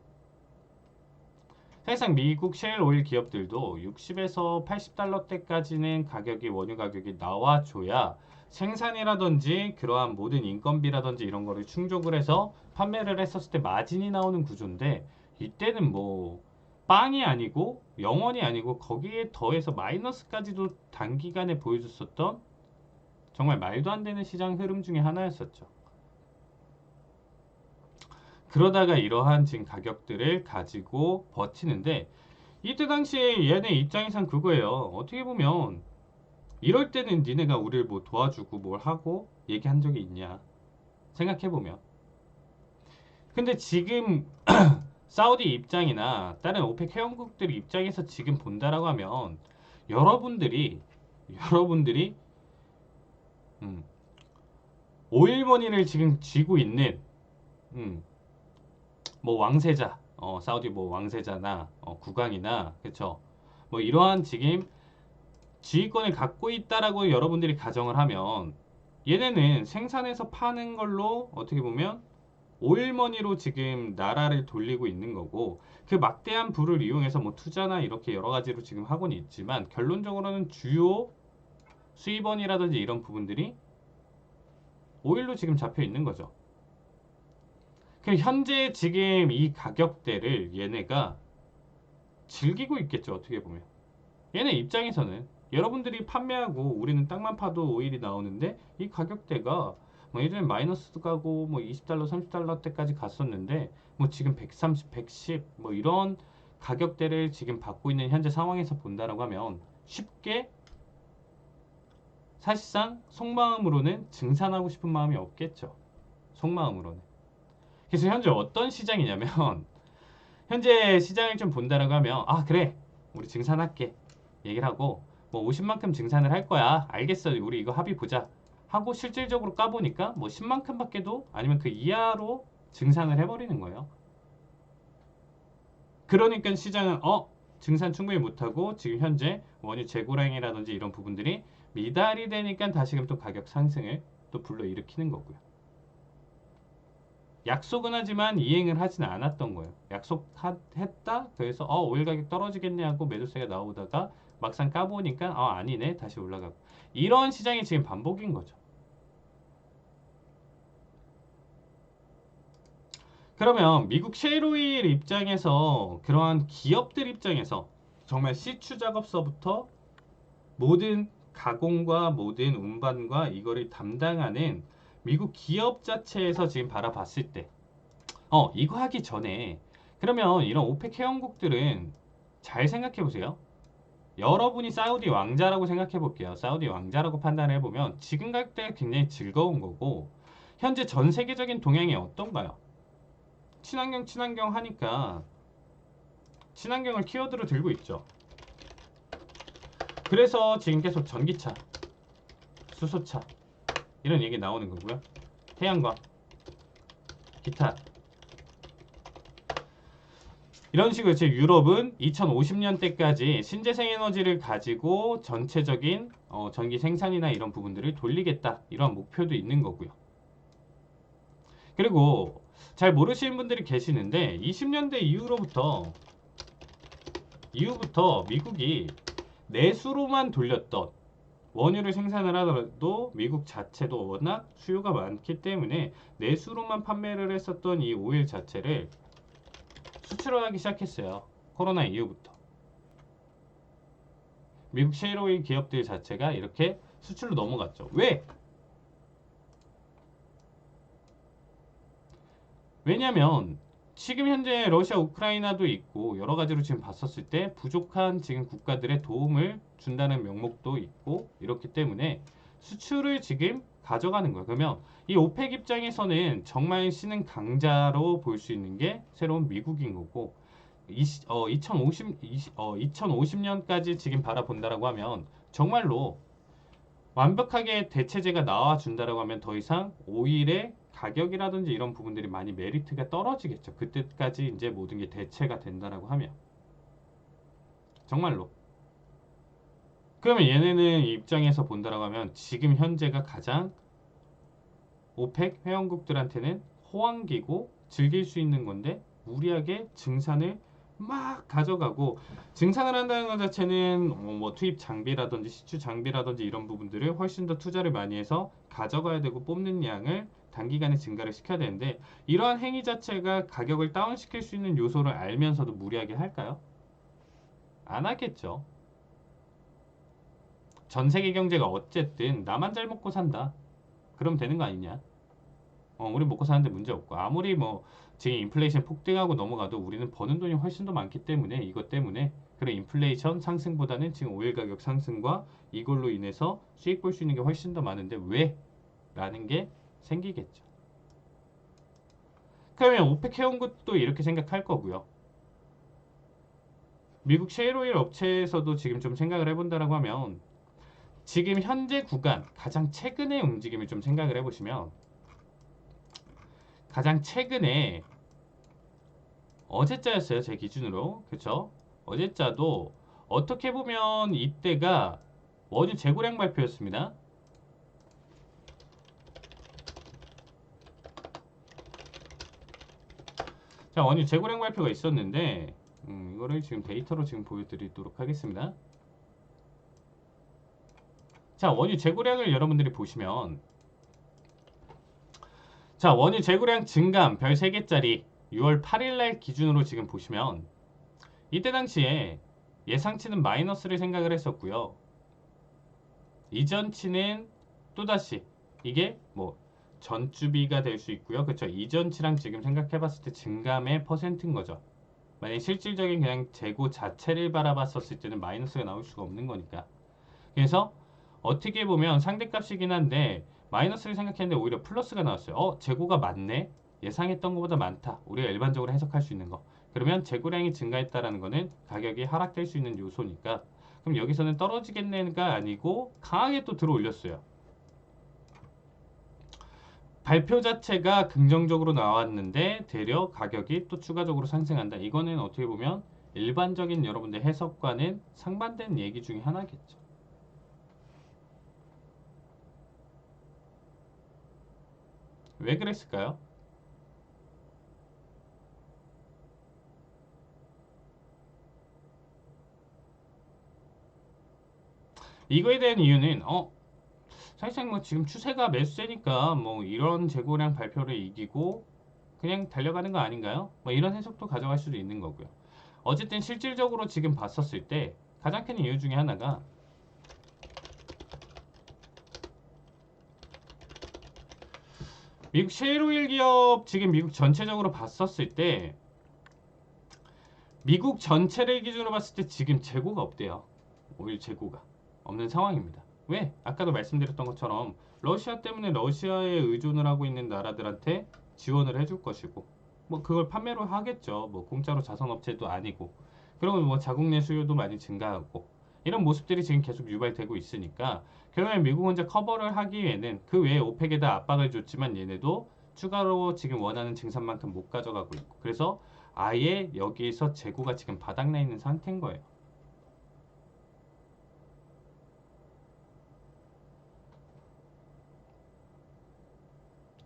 사실상 미국 셰일 오일 기업들도 60에서 80달러대까지는 가격이 원유 가격이 나와줘야 생산이라든지 그러한 모든 인건비라든지 이런 거를 충족을 해서 판매를 했었을 때 마진이 나오는 구조인데 이때는 뭐 빵이 아니고 영원이 아니고 거기에 더해서 마이너스까지도 단기간에 보여줬었던 정말 말도 안 되는 시장 흐름 중에 하나였었죠. 그러다가 이러한 지금 가격들을 가지고 버티는데 이때 당시에 얘네 입장에선 그거예요. 어떻게 보면 이럴 때는 니네가 우리를 뭐 도와주고 뭘 하고 얘기한 적이 있냐 생각해보면 근데 지금 사우디 입장이나 다른 오펙 회원국들 입장에서 지금 본다라고 하면 여러분들이 오일머니를 지금 쥐고 있는 뭐 왕세자, 사우디 뭐 왕세자나 국왕이나 그쵸? 뭐 이러한 지금 지휘권을 갖고 있다라고 여러분들이 가정을 하면 얘네는 생산해서 파는 걸로 어떻게 보면 오일머니로 지금 나라를 돌리고 있는 거고 그 막대한 부를 이용해서 뭐 투자나 이렇게 여러 가지로 지금 하고는 있지만 결론적으로는 주요 수입원이라든지 이런 부분들이 오일로 지금 잡혀 있는 거죠. 그 현재 지금 이 가격대를 얘네가 즐기고 있겠죠. 어떻게 보면 얘네 입장에서는 여러분들이 판매하고 우리는 땅만 파도 오일이 나오는데 이 가격대가 뭐 예전에 마이너스도 가고 뭐 20달러 30달러 때까지 갔었는데 뭐 지금 130 110 뭐 이런 가격대를 지금 받고 있는 현재 상황에서 본다라고 하면 쉽게 사실상 속마음으로는 증산하고 싶은 마음이 없겠죠. 속마음으로는. 그래서 현재 어떤 시장이냐면 현재 시장을 좀 본다라고 하면 아 그래 우리 증산할게 얘기를 하고 뭐 50만큼 증산을 할 거야 알겠어 우리 이거 합의 보자 하고 실질적으로 까보니까 뭐 10만큼 밖에도 아니면 그 이하로 증산을 해버리는 거예요. 그러니까 시장은 증산 충분히 못하고 지금 현재 원유 재고량이라든지 이런 부분들이 미달이 되니까 다시금 또 가격 상승을 또 불러일으키는 거고요. 약속은 하지만 이행을 하지는 않았던 거예요. 약속했다? 그래서 오일 가격 떨어지겠네 하고 매도세가 나오다가 막상 까보니까 아니네 다시 올라가고 이런 시장이 지금 반복인 거죠. 그러면 미국 셰일오일 입장에서 그러한 기업들 입장에서 정말 시추 작업서부터 모든 가공과 모든 운반과 이거를 담당하는 미국 기업 자체에서 지금 바라봤을 때 이거 하기 전에 그러면 이런 오펙 회원국들은 잘 생각해 보세요. 여러분이 사우디 왕자라고 생각해 볼게요. 사우디 왕자라고 판단을 해보면 지금 가격대가 굉장히 즐거운 거고 현재 전 세계적인 동향이 어떤가요? 친환경 하니까 친환경을 키워드로 들고 있죠. 그래서 지금 계속 전기차, 수소차 이런 얘기 나오는 거고요. 태양광, 기타 이런 식으로 지금 유럽은 2050년대까지 신재생 에너지를 가지고 전체적인 전기 생산이나 이런 부분들을 돌리겠다 이런 목표도 있는 거고요. 그리고 잘 모르시는 분들이 계시는데 20년대 이후로부터 이후부터 미국이 내수로만 돌렸던 원유를 생산을 하더라도 미국 자체도 워낙 수요가 많기 때문에 내수로만 판매를 했었던 이 오일 자체를 수출을 하기 시작했어요. 코로나 이후부터. 미국 셰일오일 기업들 자체가 이렇게 수출로 넘어갔죠. 왜? 왜냐면 지금 현재 러시아, 우크라이나도 있고 여러 가지로 지금 봤었을 때 부족한 지금 국가들의 도움을 준다는 명목도 있고 이렇기 때문에 수출을 지금 가져가는 거예요. 그러면 이 오펙 입장에서는 정말 신흥 강자로 볼 수 있는 게 새로운 미국인 거고 2050년까지 지금 바라본다라고 하면 정말로 완벽하게 대체제가 나와준다라고 하면 더 이상 오일의 가격이라든지 이런 부분들이 많이 메리트가 떨어지겠죠. 그때까지 이제 모든 게 대체가 된다라고 하면 정말로. 그러면 얘네는 입장에서 본다라고 하면 지금 현재가 가장 오펙 회원국들한테는 호황기고 즐길 수 있는 건데 무리하게 증산을 막 가져가고 증산을 한다는 것 자체는 뭐 투입 장비라든지 시추 장비라든지 이런 부분들을 훨씬 더 투자를 많이 해서 가져가야 되고 뽑는 양을 단기간에 증가를 시켜야 되는데 이러한 행위 자체가 가격을 다운시킬 수 있는 요소를 알면서도 무리하게 할까요? 안 하겠죠. 전 세계 경제가 어쨌든 나만 잘 먹고 산다. 그럼 되는 거 아니냐? 우리 먹고 사는데 문제 없고 아무리 뭐 지금 인플레이션 폭등하고 넘어가도 우리는 버는 돈이 훨씬 더 많기 때문에 이것 때문에 그래 인플레이션 상승보다는 지금 오일 가격 상승과 이걸로 인해서 수익 볼 수 있는 게 훨씬 더 많은데 왜? 라는 게 생기겠죠. 그러면 오펙 회원국도 이렇게 생각할 거고요. 미국 셰일오일 업체에서도 지금 좀 생각을 해본다라고 하면 지금 현재 구간 가장 최근의 움직임을 좀 생각을 해보시면 가장 최근에 어제자였어요. 제 기준으로. 그쵸? 어제자도 어떻게 보면 이때가 원유 재고량 발표였습니다. 자, 원유 재고량 발표가 있었는데 이거를 지금 데이터로 지금 보여드리도록 하겠습니다. 자, 원유 재고량을 여러분들이 보시면 자, 원유 재고량 증감 별 3개짜리 6월 8일날 기준으로 지금 보시면 이때 당시에 예상치는 마이너스를 생각을 했었고요. 이전치는 또다시 이게 뭐 전주비가 될 수 있고요. 그쵸? 이전치랑 지금 생각해봤을 때 증감의 퍼센트인 거죠. 만약에 실질적인 그냥 재고 자체를 바라봤었을 때는 마이너스가 나올 수가 없는 거니까. 그래서 어떻게 보면 상대값이긴 한데 마이너스를 생각했는데 오히려 플러스가 나왔어요. 재고가 많네. 예상했던 것보다 많다. 우리가 일반적으로 해석할 수 있는 거. 그러면 재고량이 증가했다라는 거는 가격이 하락될 수 있는 요소니까 그럼 여기서는 떨어지겠네가 아니고 강하게 또 들어 올렸어요. 발표 자체가 긍정적으로 나왔는데 되려 가격이 또 추가적으로 상승한다. 이거는 어떻게 보면 일반적인 여러분들 해석과는 상반된 얘기 중에 하나겠죠. 왜 그랬을까요? 이거에 대한 이유는 사실상 뭐 지금 추세가 매수세니까 뭐 이런 재고량 발표를 이기고 그냥 달려가는 거 아닌가요? 뭐 이런 해석도 가져갈 수도 있는 거고요. 어쨌든 실질적으로 지금 봤었을 때 가장 큰 이유 중에 하나가 미국 셰일오일 기업 지금 미국 전체적으로 봤었을 때 미국 전체를 기준으로 봤을 때 지금 재고가 없대요. 오일 재고가 없는 상황입니다. 왜? 아까도 말씀드렸던 것처럼 러시아 때문에 러시아에 의존을 하고 있는 나라들한테 지원을 해줄 것이고 뭐 그걸 판매로 하겠죠. 뭐 공짜로 자선업체도 아니고 그리고 뭐 자국 내 수요도 많이 증가하고 이런 모습들이 지금 계속 유발되고 있으니까 결국엔 미국 혼자 커버를 하기 위해는 그 외에 오펙에다 압박을 줬지만 얘네도 추가로 지금 원하는 증산만큼 못 가져가고 있고 그래서 아예 여기에서 재고가 지금 바닥나 있는 상태인 거예요.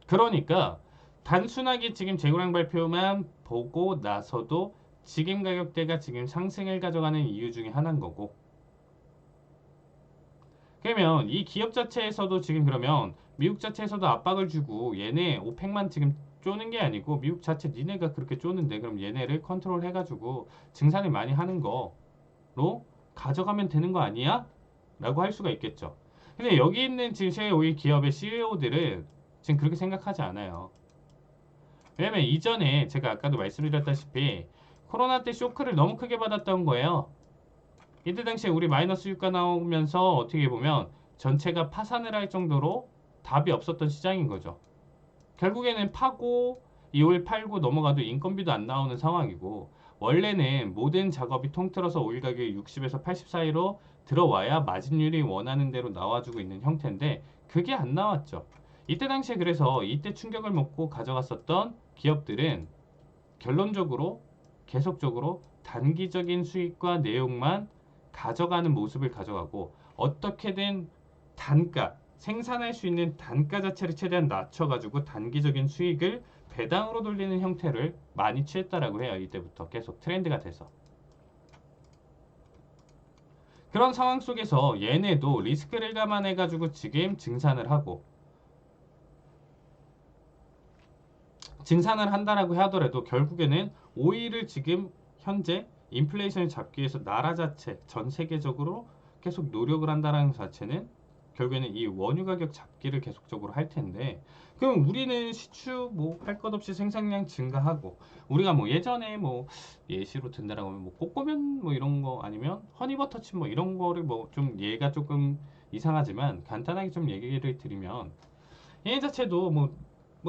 그러니까 단순하게 지금 재고량 발표만 보고 나서도 지금 가격대가 지금 상승을 가져가는 이유 중에 하나인 거고, 그러면 이 기업 자체에서도 지금 그러면 미국 자체에서도 압박을 주고 얘네 오펙만 지금 쪼는 게 아니고 미국 자체 니네가 그렇게 쪼는데 그럼 얘네를 컨트롤 해가지고 증산을 많이 하는 거로 가져가면 되는 거 아니야? 라고 할 수가 있겠죠. 근데 여기 있는 지금 셰어오일 기업의 CEO들은 지금 그렇게 생각하지 않아요. 왜냐면 이전에 제가 아까도 말씀드렸다시피 코로나 때 쇼크를 너무 크게 받았던 거예요. 이때 당시에 우리 마이너스 유가 나오면서 어떻게 보면 전체가 파산을 할 정도로 답이 없었던 시장인 거죠. 결국에는 파고 2월 팔고 넘어가도 인건비도 안 나오는 상황이고, 원래는 모든 작업이 통틀어서 오일 가격이 60에서 80 사이로 들어와야 마진율이 원하는 대로 나와주고 있는 형태인데 그게 안 나왔죠. 이때 당시에 그래서 이때 충격을 먹고 가져갔었던 기업들은 결론적으로 계속적으로 단기적인 수익과 내용만 가져가는 모습을 가져가고, 어떻게든 단가, 생산할 수 있는 단가 자체를 최대한 낮춰가지고 단기적인 수익을 배당으로 돌리는 형태를 많이 취했다라고 해요. 이때부터 계속 트렌드가 돼서. 그런 상황 속에서 얘네도 리스크를 감안해가지고 지금 증산을 하고, 증산을 한다라고 하더라도 결국에는 오일을 지금 현재 인플레이션을 잡기 위해서 나라 자체 전 세계적으로 계속 노력을 한다는 자체는 결국에는 이 원유 가격 잡기를 계속적으로 할 텐데, 그럼 우리는 시추 뭐 할 것 없이 생산량 증가하고, 우리가 뭐 예전에 뭐 예시로 든다라고 하면 뭐 꼬꼬면 뭐 이런 거 아니면 허니버터칩 뭐 이런 거를 뭐 좀 얘가 조금 이상하지만 간단하게 좀 얘기를 드리면, 얘 자체도 뭐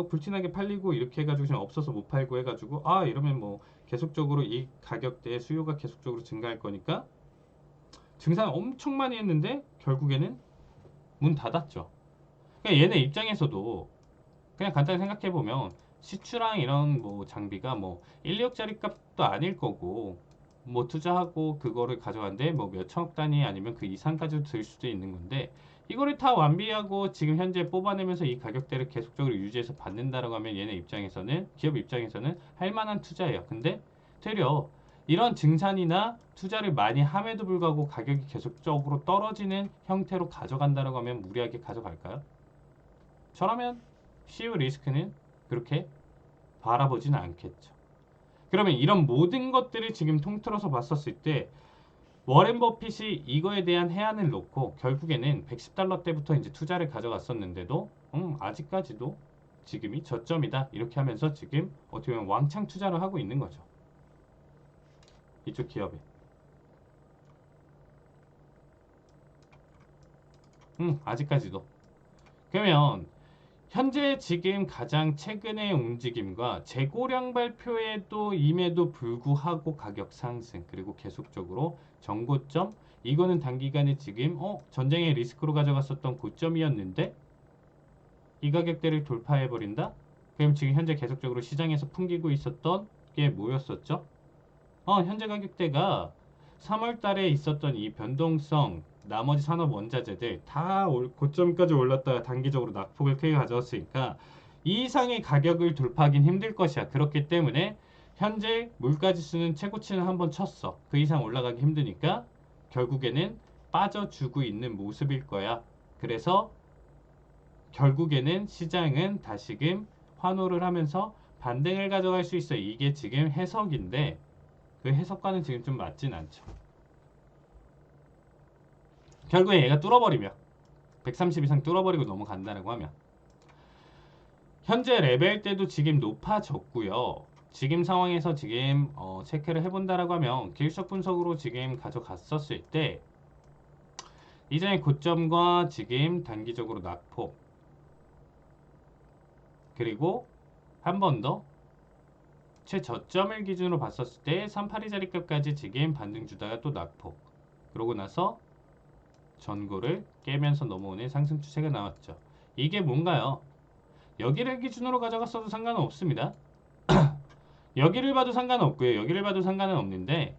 불티나게 팔리고 이렇게 해가지고 그냥 없어서 못 팔고 해가지고 이러면 뭐 계속적으로 이 가격대의 수요가 계속적으로 증가할 거니까 증산 엄청 많이 했는데 결국에는 문 닫았죠. 그러니까 얘네 입장에서도 그냥 간단히 생각해 보면 시추랑 이런 뭐 장비가 뭐 1, 2억짜리 값도 아닐 거고, 뭐 투자하고 그거를 가져간데 뭐 몇천억 단위 아니면 그 이상까지도 들 수도 있는 건데, 이거를 다 완비하고 지금 현재 뽑아내면서 이 가격대를 계속적으로 유지해서 받는다라고 하면 얘네 입장에서는, 기업 입장에서는 할 만한 투자예요. 근데 되려 이런 증산이나 투자를 많이 함에도 불구하고 가격이 계속적으로 떨어지는 형태로 가져간다라고 하면 무리하게 가져갈까요? 저라면 CEO 리스크는 그렇게 바라보진 않겠죠. 그러면 이런 모든 것들을 지금 통틀어서 봤었을 때 워렌 버핏이 이거에 대한 해안을 놓고 결국에는 110달러 때부터 이제 투자를 가져갔었는데도 아직까지도 지금이 저점이다 이렇게 하면서 지금 어떻게 보면 왕창 투자를 하고 있는 거죠. 이쪽 기업에. 아직까지도. 그러면 현재 지금 가장 최근의 움직임과 재고량 발표에도 임에도 불구하고 가격 상승, 그리고 계속적으로 정고점, 이거는 단기간에 지금 전쟁의 리스크로 가져갔었던 고점이었는데 이 가격대를 돌파해 버린다? 그럼 지금 현재 계속적으로 시장에서 풍기고 있었던 게 뭐였었죠? 현재 가격대가 3월 달에 있었던 이 변동성 나머지 산업 원자재들 다 고점까지 올랐다가 단기적으로 낙폭을 크게 가져왔으니까 이 이상의 가격을 돌파하긴 힘들 것이야. 그렇기 때문에 현재 물가지수는 최고치는 한번 쳤어. 그 이상 올라가기 힘드니까 결국에는 빠져주고 있는 모습일 거야. 그래서 결국에는 시장은 다시금 환호를 하면서 반등을 가져갈 수 있어. 이게 지금 해석인데 그 해석과는 지금 좀 맞진 않죠. 결국에 얘가 뚫어버리면 130 이상 뚫어버리고 넘어간다라고 하면 현재 레벨 때도 지금 높아졌고요. 지금 상황에서 지금 체크를 해본다라고 하면 길석 분석으로 지금 가져갔었을 때 이전의 고점과 지금 단기적으로 낙폭, 그리고 한 번 더 최저점을 기준으로 봤었을 때 382 자리값까지 지금 반등 주다가 또 낙폭, 그러고 나서 전고를 깨면서 넘어오는 상승 추세가 나왔죠. 이게 뭔가요? 여기를 기준으로 가져갔어도 상관은 없습니다. 여기를 봐도 상관은 없고요. 여기를 봐도 상관은 없는데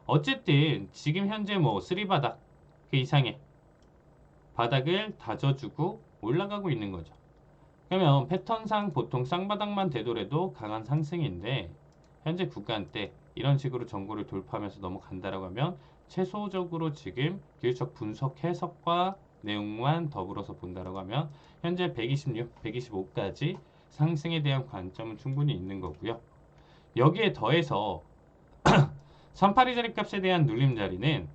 어쨌든 지금 현재 뭐 3바닥 그 이상의 바닥을 다져주고 올라가고 있는 거죠. 그러면 패턴상 보통 쌍바닥만 되더라도 강한 상승인데 현재 구간대 이런 식으로 전고를 돌파하면서 넘어간다라고 하면 최소적으로 지금 기술적 분석 해석과 내용만 더불어서 본다라고 하면 현재 126, 125까지 상승에 대한 관점은 충분히 있는 거고요. 여기에 더해서 38이 자리값에 대한 눌림 자리는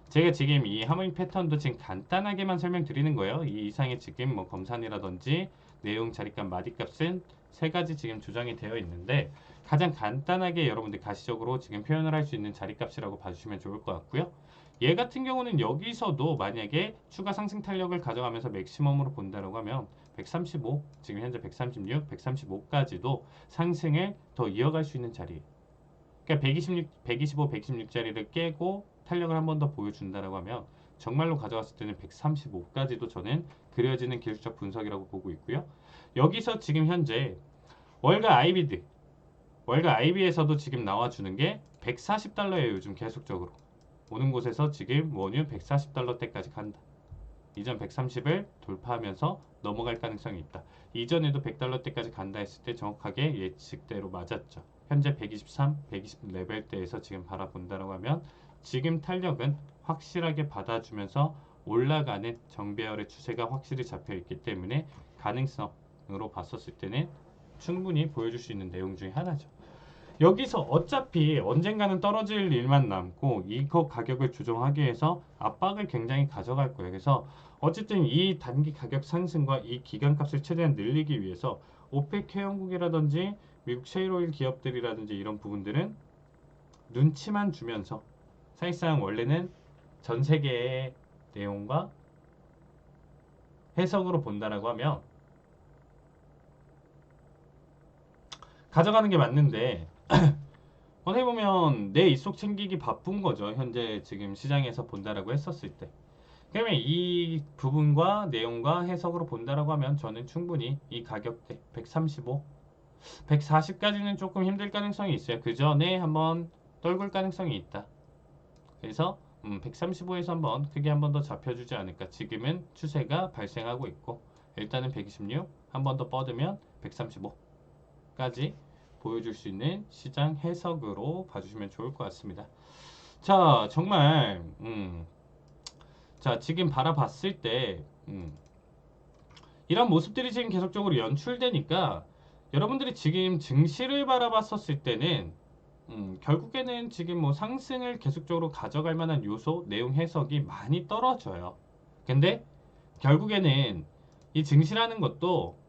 제가 지금 이 하모닉 패턴도 지금 간단하게만 설명드리는 거예요. 이 이상의 지금 뭐 검산이라든지 내용 자리값 마디값은 세 가지 지금 조정이 되어 있는데 가장 간단하게 여러분들 가시적으로 지금 표현을 할 수 있는 자리값이라고 봐주시면 좋을 것 같고요. 얘 같은 경우는 여기서도 만약에 추가 상승 탄력을 가져가면서 맥시멈으로 본다라고 하면 135, 지금 현재 136, 135까지도 상승을 더 이어갈 수 있는 자리. 그러니까 126, 125, 126짜리를 깨고 탄력을 한 번 더 보여준다라고 하면 정말로 가져갔을 때는 135까지도 저는 그려지는 기술적 분석이라고 보고 있고요. 여기서 지금 현재 월가 아이비드, 월가 아이비에서도 지금 나와주는 게 140달러예요. 요즘 계속적으로 오는 곳에서 지금 원유 140달러대까지 간다. 이전 130을 돌파하면서 넘어갈 가능성이 있다. 이전에도 100달러대까지 간다 했을 때 정확하게 예측대로 맞았죠. 현재 123, 120 레벨대에서 지금 바라본다라고 하면 지금 탄력은 확실하게 받아주면서 올라가는 정배열의 추세가 확실히 잡혀 있기 때문에 가능성으로 봤었을 때는 충분히 보여줄 수 있는 내용 중에 하나죠. 여기서 어차피 언젠가는 떨어질 일만 남고 이거 가격을 조정하기 위해서 압박을 굉장히 가져갈 거예요. 그래서 어쨌든 이 단기 가격 상승과 이 기간값을 최대한 늘리기 위해서 오펙 회원국이라든지 미국 셰일오일 기업들이라든지 이런 부분들은 눈치만 주면서 사실상 원래는 전 세계의 내용과 해석으로 본다라고 하면 가져가는 게 맞는데 어떻게 보면 내 입속 챙기기 바쁜 거죠. 현재 지금 시장에서 본다라고 했었을 때. 그러면 이 부분과 내용과 해석으로 본다라고 하면 저는 충분히 이 가격대 135, 140까지는 조금 힘들 가능성이 있어요. 그 전에 한번 떨굴 가능성이 있다. 그래서 135에서 한번 크게 한 번 더 잡혀주지 않을까. 지금은 추세가 발생하고 있고 일단은 126, 한 번 더 뻗으면 135까지 보여줄 수 있는 시장 해석으로 봐주시면 좋을 것 같습니다. 자, 정말 자, 지금 바라봤을 때 이런 모습들이 지금 계속적으로 연출되니까 여러분들이 지금 증시를 바라봤었을 때는 결국에는 지금 뭐 상승을 계속적으로 가져갈 만한 요소, 내용 해석이 많이 떨어져요. 근데 결국에는 이 증시라는 것도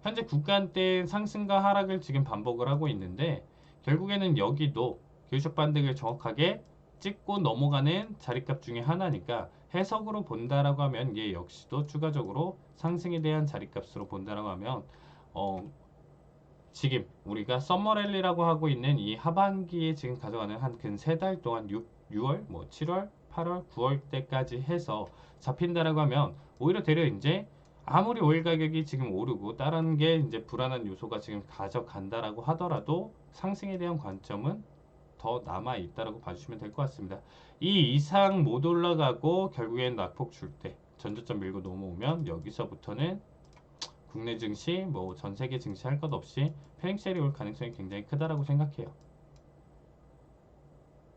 현재 구간대 상승과 하락을 지금 반복을 하고 있는데 결국에는 여기도 기술적 반등을 정확하게 찍고 넘어가는 자리값 중에 하나니까 해석으로 본다라고 하면 얘 역시도 추가적으로 상승에 대한 자리값으로 본다라고 하면 지금 우리가 썸머랠리라고 하고 있는 이 하반기에 지금 가져가는 한 근 3달 동안 6월, 뭐 7월, 8월, 9월 때까지 해서 잡힌다라고 하면 오히려 되려 이제 아무리 오일 가격이 지금 오르고 다른 게 이제 불안한 요소가 지금 가져간다라고 하더라도 상승에 대한 관점은 더 남아 있다라고 봐주시면 될 것 같습니다. 이 이상 못 올라가고 결국엔 낙폭 줄 때 전저점 밀고 넘어오면 여기서부터는 국내 증시, 뭐 전 세계 증시 할 것 없이 패닉셀이 올 가능성이 굉장히 크다라고 생각해요.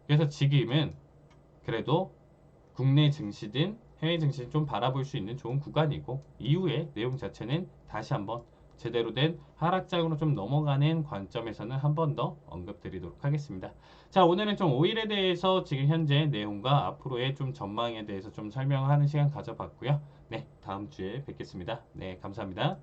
그래서 지금은 그래도 국내 증시든 해외 증시든 좀 바라볼 수 있는 좋은 구간이고 이후에 내용 자체는 다시 한번 제대로 된 하락장으로 좀 넘어가는 관점에서는 한 번 더 언급드리도록 하겠습니다. 자, 오늘은 좀 오일에 대해서 지금 현재 내용과 앞으로의 좀 전망에 대해서 좀 설명하는 시간 가져봤고요. 네, 다음 주에 뵙겠습니다. 네, 감사합니다.